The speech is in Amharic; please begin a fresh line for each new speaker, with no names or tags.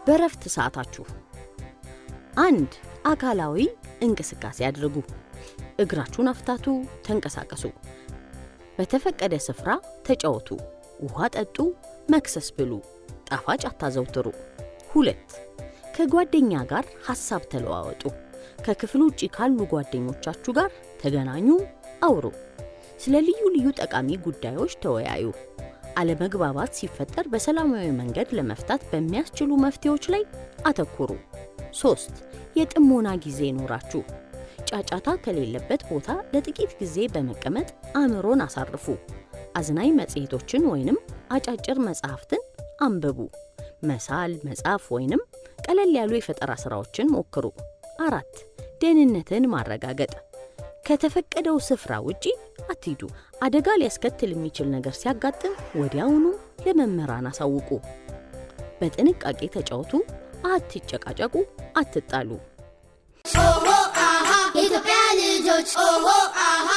በረፍት ሰዓታችሁ 1. አካላዊ እንቅስቃሴ አድርጉ። እግራችሁን አፍታቱ፣ ተንቀሳቀሱ። በተፈቀደ ስፍራ ተጫወቱ፣ ውሃ ጠጡ፣ መክሰስ ብሉ፣ ጣፋጭ አታዘውትሩ። 2. ከጓደኛ ጋር ሐሳብ ተለዋወጡ። ከክፍሉ ውጪ ካሉ ጓደኞቻችሁ ጋር ተገናኙ፣ አውሩ። ስለ ልዩ ልዩ ጠቃሚ ጉዳዮች ተወያዩ። አለመግባባት ሲፈጠር በሰላማዊ መንገድ ለመፍታት በሚያስችሉ መፍትሄዎች ላይ አተኩሩ። 3. የጥሞና ጊዜ ይኖራችሁ። ጫጫታ ከሌለበት ቦታ ለጥቂት ጊዜ በመቀመጥ አእምሮን አሳርፉ። አዝናኝ መጽሔቶችን ወይንም አጫጭር መጽሐፍትን አንብቡ። መሳል፣ መጻፍ ወይንም ቀለል ያሉ የፈጠራ ስራዎችን ሞክሩ። 4. ደህንነትን ማረጋገጥ። ከተፈቀደው ስፍራ ውጪ አትሂዱ። አደጋ ሊያስከትል የሚችል ነገር ሲያጋጥም ወዲያውኑ ለመምህራን አሳውቁ። በጥንቃቄ ተጫወቱ፣ አትጨቃጨቁ፣ አትጣሉ።
ኦሆ አሃ የኢትዮጵያ ልጆች ኦሆ አሃ